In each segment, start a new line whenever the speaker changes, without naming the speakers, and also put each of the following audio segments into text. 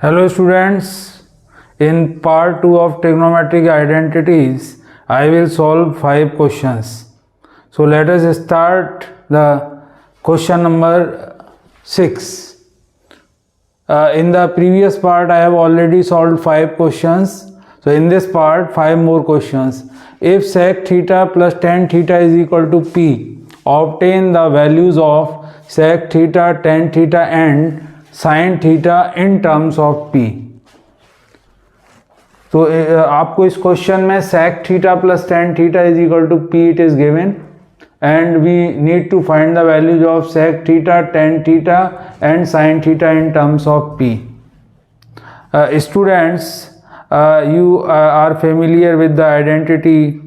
Hello students, in part 2 of trigonometric identities, I will solve 5 questions. So let us start the question number 6. In the previous part I have already solved 5 questions. So in this part 5 more questions. If sec theta plus tan theta is equal to P, obtain the values of sec theta, tan theta and sin theta in terms of P. तो आपको इस question में sec theta plus tan theta is equal to P it is given and we need to find the values of sec theta, tan theta and sin theta in terms of P. Students, you are familiar with the identity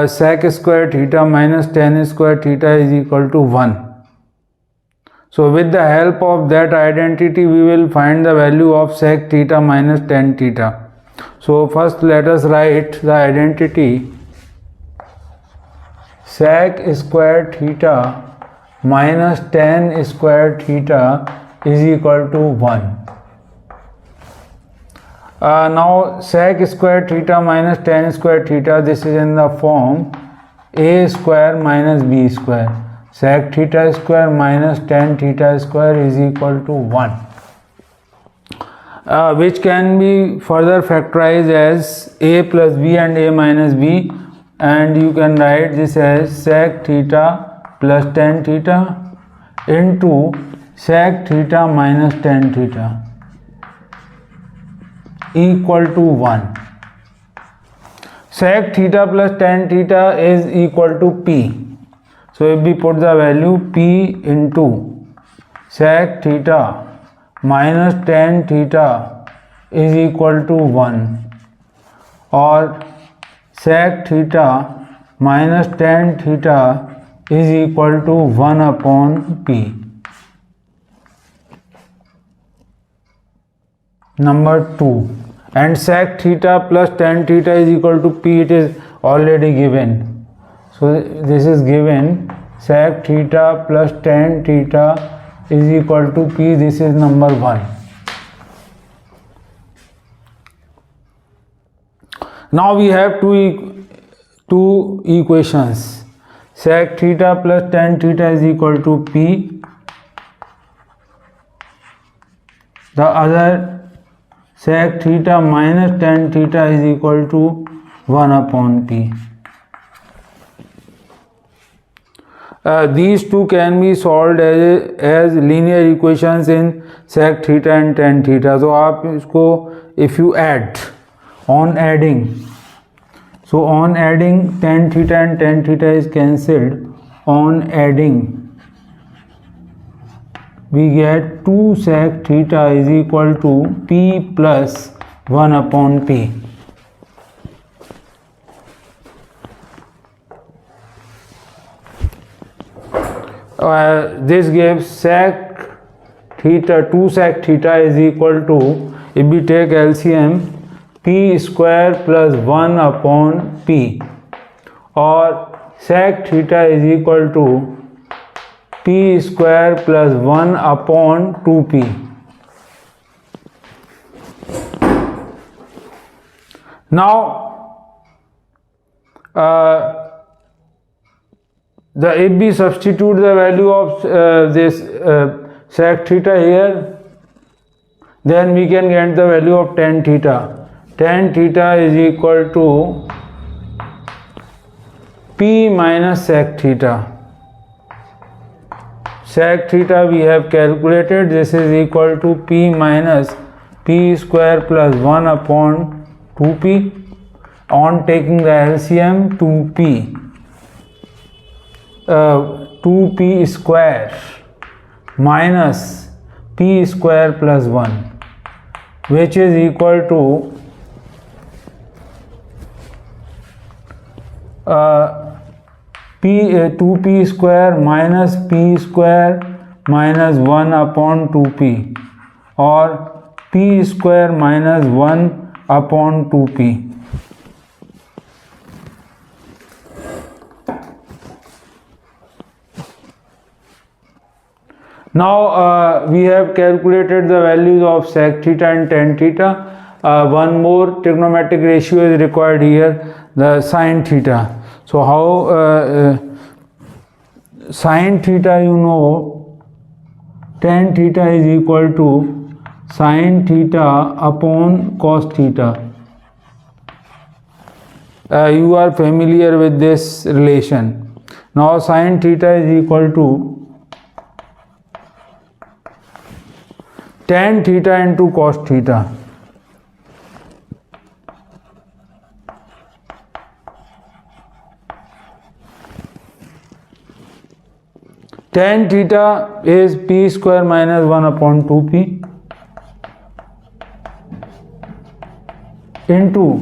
sec square theta minus tan square theta is equal to 1. So with the help of that identity we will find the value of sec theta minus tan theta. So first let us write the identity sec square theta minus tan square theta is equal to 1. Now sec square theta minus tan square theta, this is in the form a square minus b square. Sec theta square minus tan theta square is equal to 1, which can be further factorized as a plus b and a minus b, and you can write this as sec theta plus tan theta into sec theta minus tan theta equal to 1. Sec theta plus tan theta is equal to P. So if we put the value P into sec theta minus tan theta is equal to 1 or sec theta minus tan theta is equal to 1 upon P. Number 2, and sec theta plus tan theta is equal to P, it is already given. So this is given, sec theta plus tan theta is equal to P, this is number 1. Now we have two equations, sec theta plus tan theta is equal to P, the other sec theta minus tan theta is equal to 1 upon P. These two can be solved as linear equations in sec theta and tan theta. So आप इसको if you add, on adding, so on adding tan theta and tan theta is cancelled, on adding we get 2 sec theta is equal to P plus 1 upon P. This gives sec theta, 2 sec theta is equal to, if we take LCM, P square plus 1 upon P, or sec theta is equal to P square plus 1 upon 2P. Now if we substitute the value of this sec theta here, then we can get the value of tan theta. Tan theta is equal to P minus sec theta. Sec theta we have calculated, this is equal to P minus P square plus 1 upon 2P. On taking the LCM, 2P. 2P square minus P square plus 1, which is equal to 2P square minus P square minus 1 upon 2P, or P square minus 1 upon 2P. Now we have calculated the values of sec theta and tan theta. One more trigonometric ratio is required here, the sin theta. So how sin theta, you know, tan theta is equal to sin theta upon cos theta. You are familiar with this relation. Now sin theta is equal to tan theta into cos theta. Tan theta is p square minus 1 upon 2p into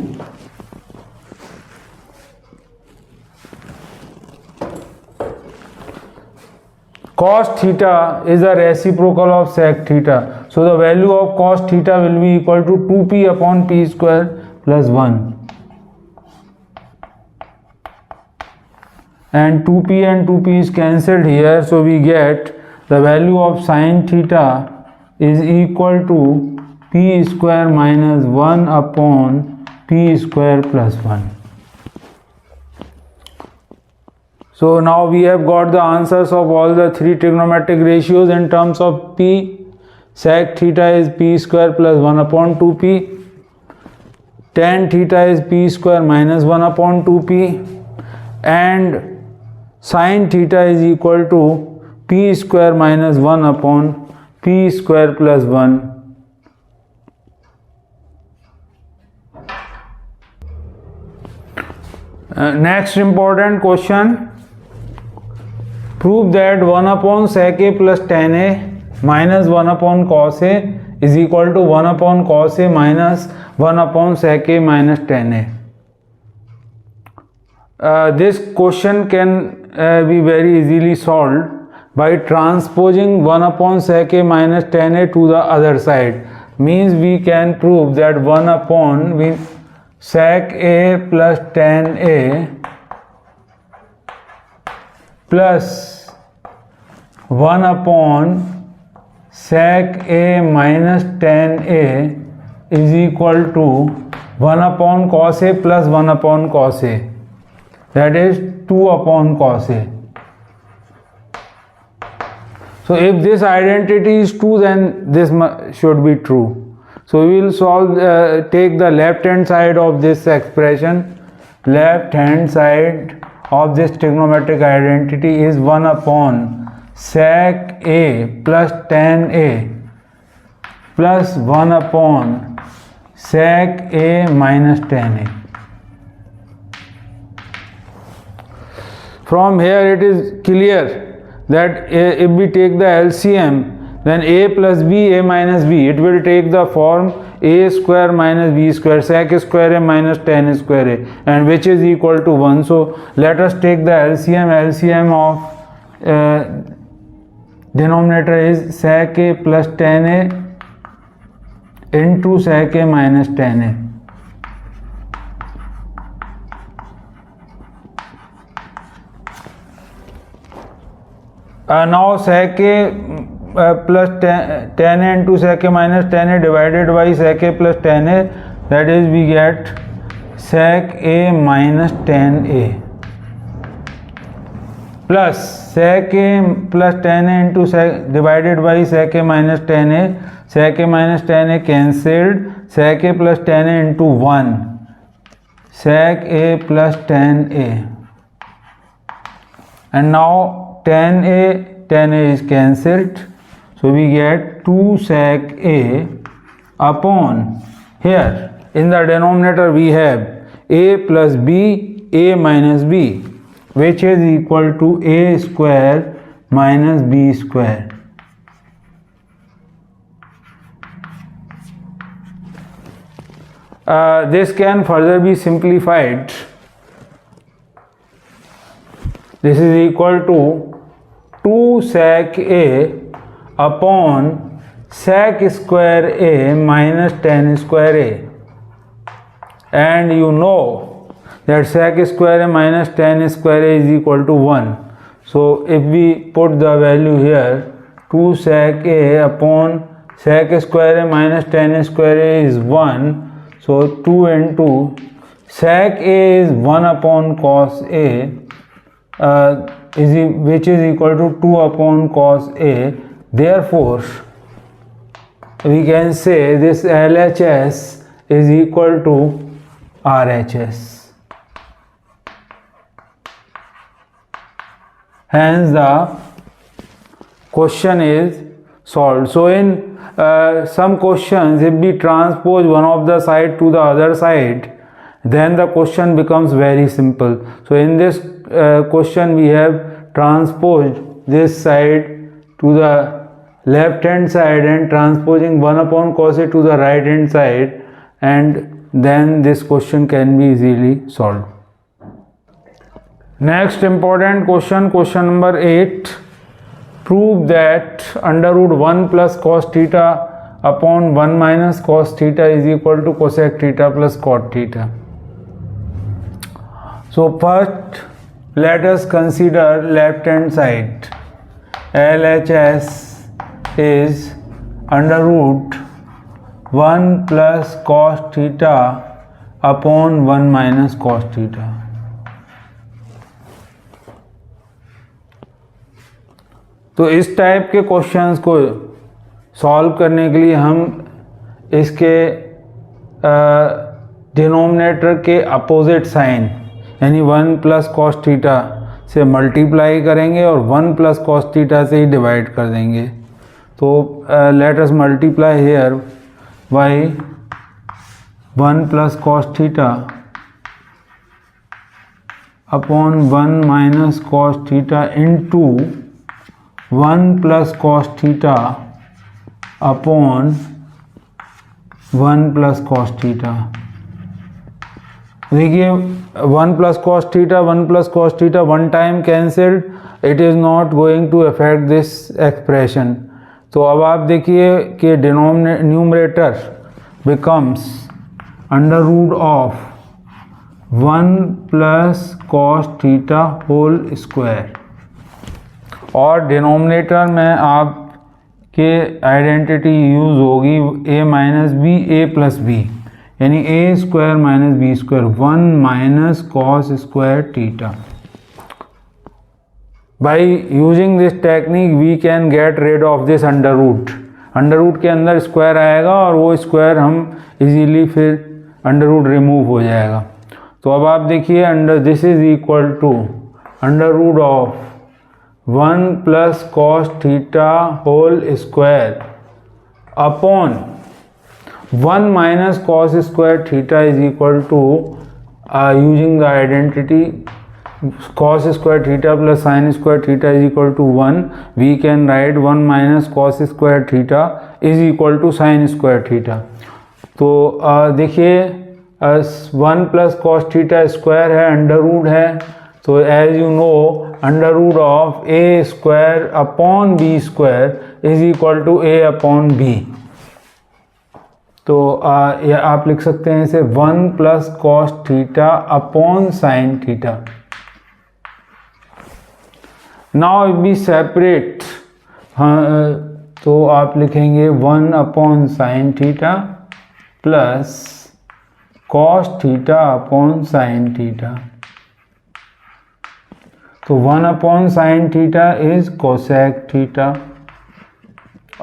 cos theta is a reciprocal of sec theta. So the value of cos theta will be equal to 2p upon p square plus 1. And 2p and 2p is cancelled here, so we get the value of sin theta is equal to p square minus 1 upon p square plus 1. So now we have got the answers of all the three trigonometric ratios in terms of p. Sec theta is p square plus 1 upon 2p. Tan theta is p square minus 1 upon 2p. And sin theta is equal to p square minus 1 upon p square plus 1. Next important question. Prove that 1 upon sec a plus tan a minus 1 upon cos a is equal to 1 upon cos a minus 1 upon sec a minus tan a. This question can be very easily solved by transposing 1 upon sec a minus tan a to the other side. Means we can prove that 1 upon sec a plus tan a plus 1 upon sec a minus tan a is equal to 1 upon cos a plus 1 upon cos a. That is 2 upon cos a. So if this identity is true, then this should be true. So we will solve, take the left hand side of this expression. Left hand side of this trigonometric identity is 1 upon sec a plus tan a plus 1 upon sec a minus tan a. From here it is clear that if we take the LCM, then a plus b, a minus b, it will take the form a square minus b square, sec square a minus tan square a, and which is equal to 1. So let us take the LCM. LCM of denominator is sec a plus tan a into sec a minus tan a. Now sec a plus tan a into sec a minus tan a divided by sec a plus tan a, that is we get sec a minus tan a plus sec a plus tan a into divided by sec a minus tan a. Sec a minus tan a cancelled, sec a plus tan a into 1, sec a plus tan a, and now tan a is cancelled, so we get 2 sec a upon, here in the denominator we have a plus b, a minus b, which is equal to a square minus b square. This can further be simplified. This is equal to 2 sec a upon sec square a minus tan square a, and you know that sec square a minus tan square a is equal to 1. So if we put the value here, 2 sec a upon sec square a minus tan square a is 1. So 2 into sec a is 1 upon cos a which is equal to 2 upon cos a. Therefore we can say this LHS is equal to RHS. Hence the question is solved. So in some questions, if we transpose one of the side to the other side, then the question becomes very simple. So in this question we have transposed this side to the left hand side and transposing 1 upon cos a to the right hand side, and then this question can be easily solved. Next important question, question number 8. Prove that under root 1 plus cos theta upon 1 minus cos theta is equal to cosec theta plus cot theta. So first let us consider left hand side. LHS is under root 1 plus cos theta upon 1 minus cos theta. तो इस type के questions को solve करने के लिए हम इसके denominator के अपोजिट साइन यानी 1 प्लस कॉस थीटा से मल्टीप्लाई करेंगे और 1 प्लस कॉस थीटा से ही डिवाइड कर देंगे. तो let us multiply here by 1 plus cos theta upon 1 minus cos theta into 1 plus cos theta upon 1 plus cos theta. देखिए 1 plus cos theta 1 plus cos theta one time cancelled, it is not going to affect this expression. तो अब आप देखिए कि numerator becomes under root of 1 plus cos theta whole square, और denominator में आपके identity use होगी a minus b a plus b, यानी a square minus b square 1 minus cos square theta. By using this technique we can get rid of this under root. Under root के अंदर square आएगा और वो square हम easily फिर under root remove हो जाएगा. तो अब आप देखिए under this is equal to under root of 1 plus cos theta whole square upon 1 minus cos square theta is equal to using the identity cos square theta plus sin square theta is equal to 1. We can write 1 minus cos square theta is equal to sin square theta. तो देखिए 1 plus cos theta square है, under root है, तो as you know under root of a square upon b square is equal to a upon b. तो आप लिख सकते हैं इसे 1 plus cos theta upon sine theta. Now be separate, तो आप लिखेंगे 1 upon sine theta plus cos theta upon sine theta. तो 1 upon sine theta is cosec theta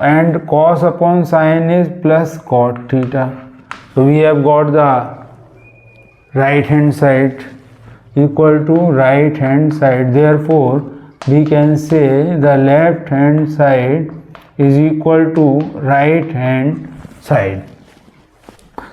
and cos upon sin is plus cot theta. So we have got the right hand side equal to right hand side. Therefore we can say the left hand side is equal to right hand side.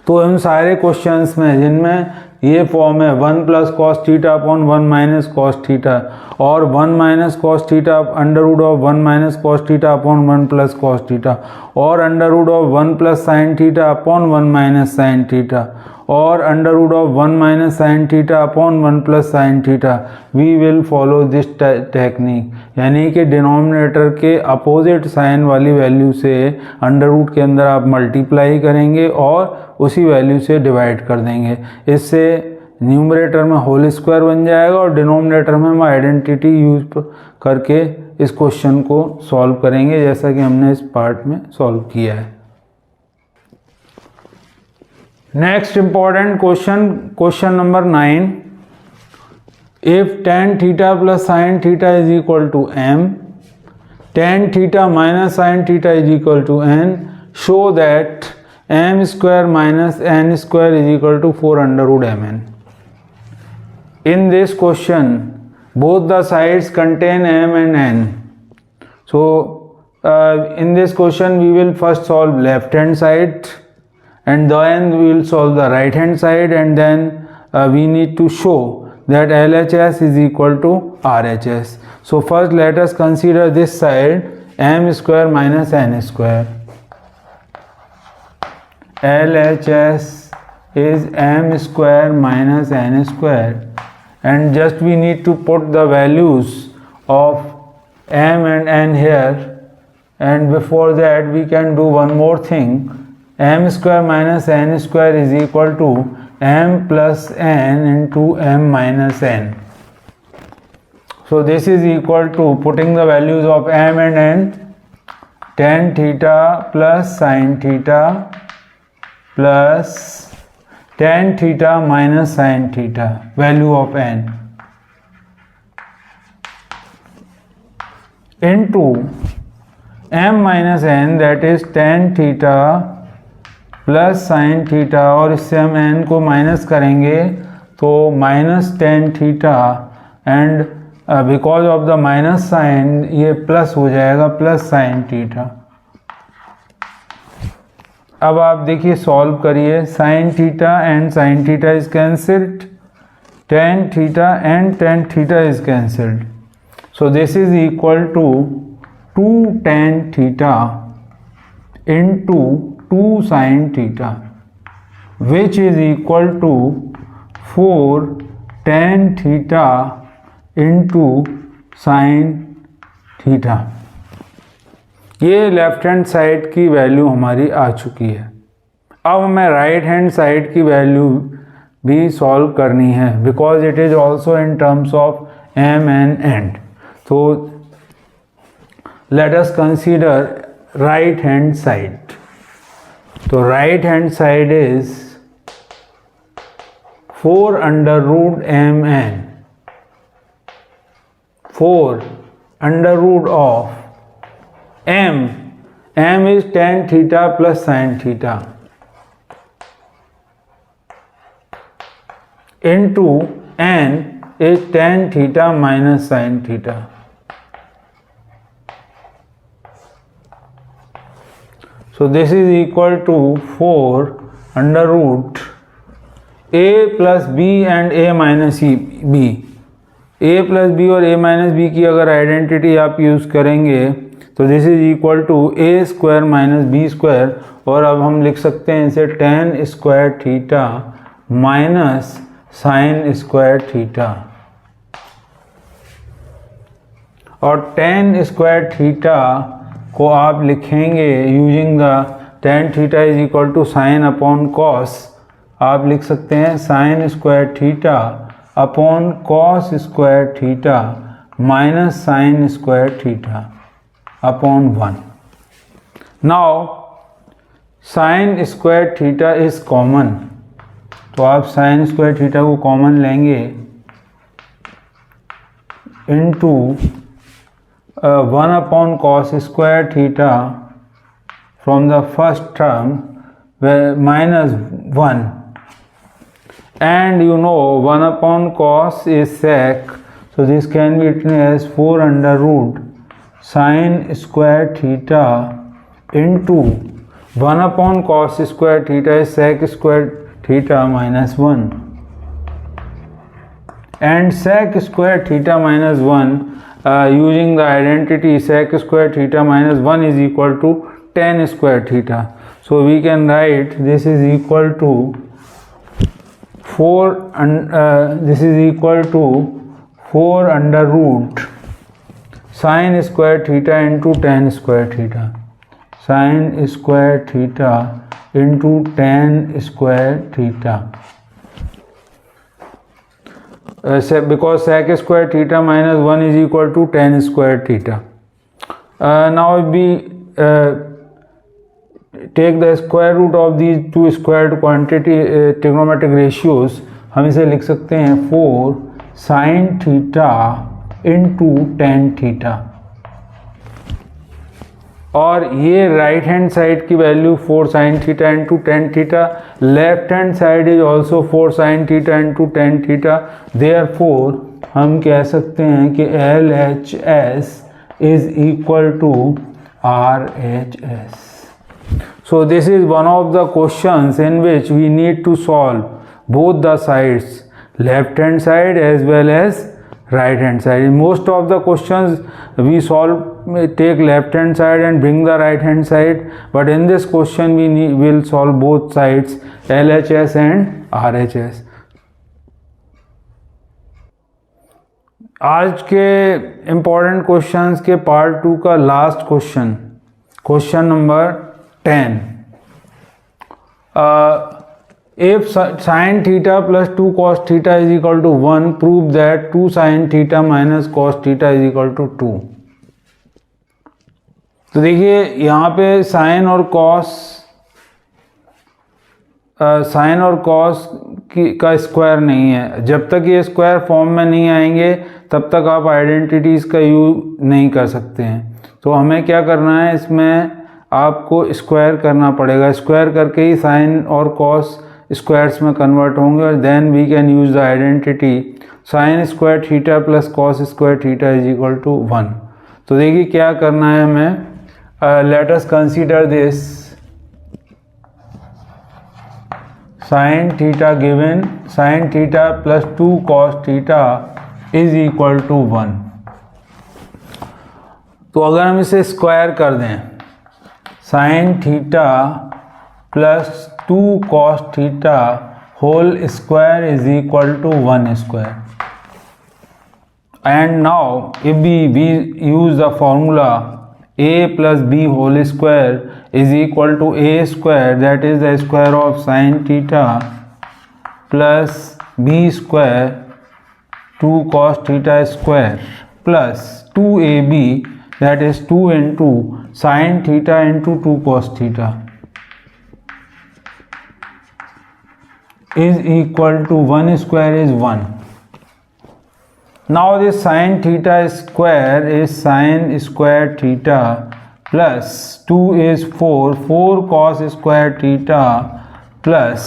तो इन सारे questions में जिनमें ये form है 1 plus cos theta upon 1 minus cos theta और 1 minus cos theta under root of 1 minus cos theta upon 1 plus cos theta और under root of 1 plus sine theta upon 1 minus sine theta और under root of 1 minus sine theta upon 1 plus sine theta. We will follow this technique, यानी कि denominator के opposite sign वाली value से under root के अंदर आप multiply करेंगे और उसी वैल्यू से डिवाइड कर देंगे. इससे न्यूमरेटर में होल स्क्वायर बन जाएगा और डिनोमिनेटर में हम आइडेंटिटी यूज करके इस क्वेश्चन को सॉल्व करेंगे जैसा कि हमने इस पार्ट में सॉल्व किया है। Next important question number 9, if tan theta plus sin theta is equal to m, tan theta minus sin theta is equal to n, show that m square minus n square is equal to 4√mn। In this question, both the sides contain m and n. So, in this question, we will first solve left hand side, and then we will solve the right hand side, and then we need to show that LHS is equal to RHS. So, first let us consider this side m square minus n square. LHS is m square minus n square. And just we need to put the values of m and n here, and before that we can do one more thing. M square minus n square is equal to m plus n into m minus n. So this is equal to, putting the values of m and n, tan theta plus sin theta plus tan theta minus sin theta, value of n, into m minus n, that is tan theta plus sin theta, और इससे हम n को minus करेंगे तो minus tan theta, and because of the minus sign ये plus हो जाएगा, plus sin theta। अब आप देखिए सॉल्व करिए, sin theta and sin theta is cancelled, tan theta and tan theta is cancelled, so this is equal to 2 tan theta into 2 sin theta, which is equal to 4 tan theta into sin theta. ये left hand side की value हमारी आ चुकी है। अब हमें right hand side की value भी सॉल्व करनी है, because it is also in terms of m and n। तो let us consider right hand side. तो right hand side is 4√mn, 4 under root of m is tan theta plus sin theta, into n is tan theta minus sin theta. So this is equal to 4 under root a plus b and a minus b. a plus b और a minus b की अगर identity आप use करेंगे तो this is equal to a square minus b square, और अब हम लिख सकते हैं इसे tan square theta minus sin square theta, और tan स्क्वायर थीटा को आप लिखेंगे using the tan theta is equal to sine upon cos, आप लिख सकते हैं sin square theta upon cos square theta minus sin square theta upon 1. Now sin square theta is common, तो आप sin square theta को common लेंगे into 1 upon cos square theta from the first term minus 1, and you know 1 upon cos is sec, so this can be written as 4 under root sin square theta into 1 upon cos square theta is sec square theta minus 1, and sec square theta minus 1 using the identity sec square theta minus 1 is equal to tan square theta, so we can write this is equal to 4 under root sin square theta into tan square theta, sin square theta into tan square theta, because sec square theta minus 1 is equal to tan square theta. now if we take the square root of these two squared quantity trigonometric ratios, हम इसे लिख सकते हैं 4 sin theta into tan theta, और ये right hand side की value 4 sin theta into tan theta, left hand side is also 4 sin theta into tan theta, therefore हम कह सकते हैं कि LHS is equal to RHS. So this is one of the questions in which we need to solve both the sides, left hand side as well as right hand side. In most of the questions we take left hand side and bring the right hand side, but in this question we will solve both sides, LHS and RHS. आज के important questions के part 2 का last question, question number 10. If sin theta plus 2 cos theta is equal to 1, prove that 2 sin theta minus cos theta is equal to 2. तो देखिए यहाँ पे sign और cos का स्क्वायर नहीं है. जब तक ये स्क्वायर फॉर्म में नहीं आएंगे तब तक आप आइडेंटिटीज़ का यूज नहीं कर सकते हैं. तो हमें क्या करना है, इसमें आपको स्क्वायर करना पड़ेगा. स्क्वायर करके ही साइन और कॉस स्क्वायर्स में कन्वर्ट होंगे, और then we can use the identity sine square theta plus cos square theta is equal to 1. तो देखिए क्या करना है हमें. Let us consider this sin theta given sin theta plus 2 cos theta is equal to 1. तो अगर हम इसे स्क्वायर कर दें, sin theta plus 2 cos theta whole square is equal to 1 square. And now if we use the formula a plus b whole square is equal to a square, that is the square of sin theta plus b square 2 cos theta square plus 2ab, that is 2 into sin theta into 2 cos theta is equal to 1 square is 1. Now this sin theta square is sin square theta plus 2 is 4 cos square theta plus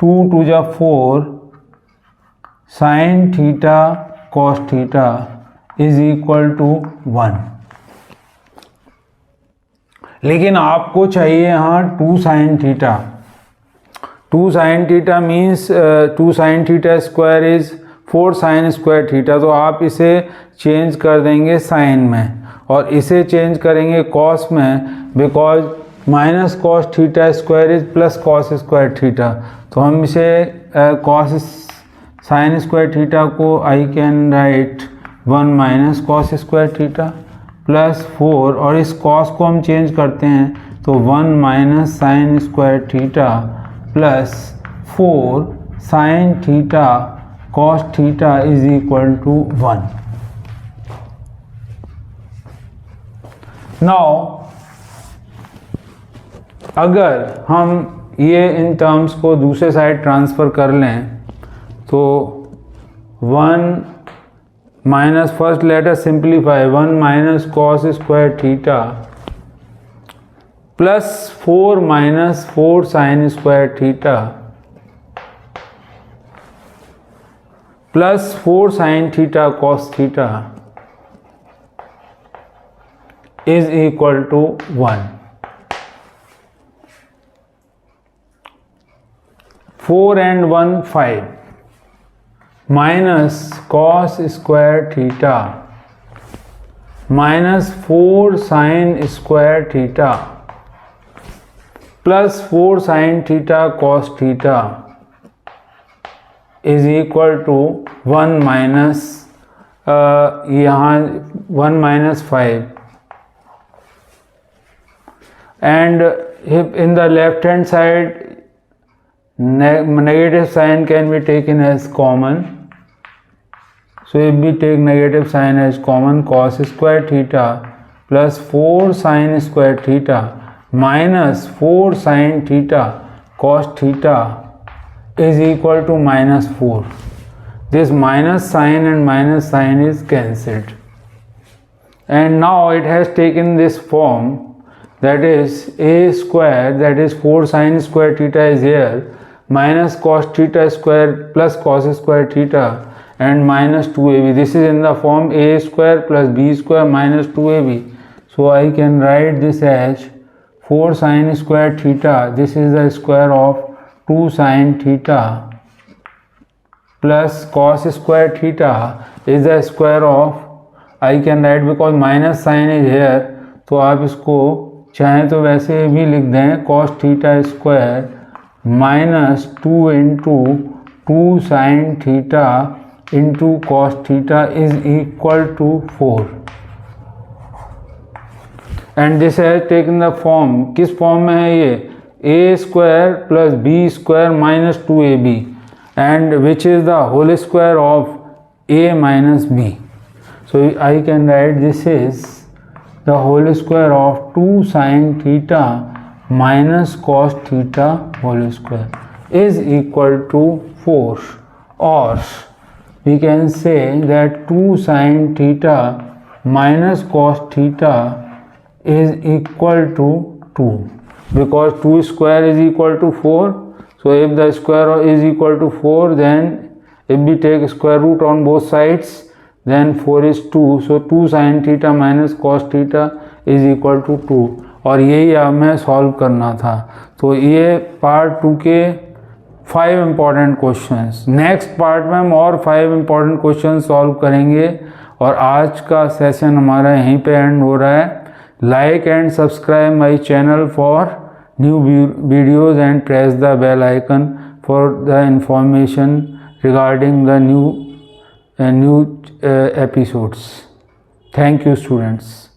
2 to the 4 sin theta cos theta is equal to 1. लेकिन आपको चाहिए यहाँ 2 sin theta. 2 sin theta means 2 sin theta square is 4 sin square theta. तो आप इसे change कर देंगे sign में और इसे चेंज करेंगे कॉस में, because minus cos theta square is plus cos square theta. तो हम इसे कॉस साइन स्क्वायर थीटा को I can write 1 minus cos square theta plus 4, और इस कॉस को हम चेंज करते हैं तो 1 minus sign square theta plus 4 sine theta cos theta is equal to 1. Now अगर हम ये इन टर्म्स को दूसरे साइड ट्रांसफ़र कर लें तो 1 minus, first let us simplify, 1 minus cos square theta plus 4 minus 4 sign square theta plus 4 sin theta cos theta is equal to 1. 4 and 1 5 minus cos square theta minus 4 sin square theta plus 4 sin theta cos theta is equal to 1 minus यहाँ 1 minus 5, and if in the left hand side negative sign can be taken as common. So if we take negative sign as common, cos square theta plus 4 sin square theta minus 4 sin theta cos theta is equal to minus 4. This minus sign and minus sign is cancelled. And now it has taken this form, that is a square, that is 4 sin square theta is here, minus cos theta square plus cos square theta and minus 2ab. This is in the form a square plus b square minus 2ab. So I can write this as 4 sin square theta, this is the square of 2 sin theta, plus cos square theta is the square of, I can write because minus sign is here, तो आप इसको चाहें तो वैसे भी लिख दें, cos theta square minus 2 into 2 sin theta into cos theta is equal to 4. And this has taken the form, किस फॉर्म में है ये, a square plus b square minus 2ab and which is the whole square of a minus b. So I can write this is the whole square of 2 sin theta minus cos theta whole square is equal to 4, or we can say that 2 sin theta minus cos theta is equal to 2, because 2 square is equal to 4. So if the square is equal to 4, then if we take square root on both sides, then 4 is 2. So 2 sin theta minus cos theta is equal to 2. और यही हमें solve करना था. तो ये part 2 के 5 important questions. Next part में हम और 5 इम्पॉर्टेंट क्वेश्चन सॉल्व करेंगे. और आज का सेशन हमारा यहीं पे एंड हो रहा है. Like and subscribe my channel for new videos and press the bell icon for the information regarding the new episodes. Thank you, students.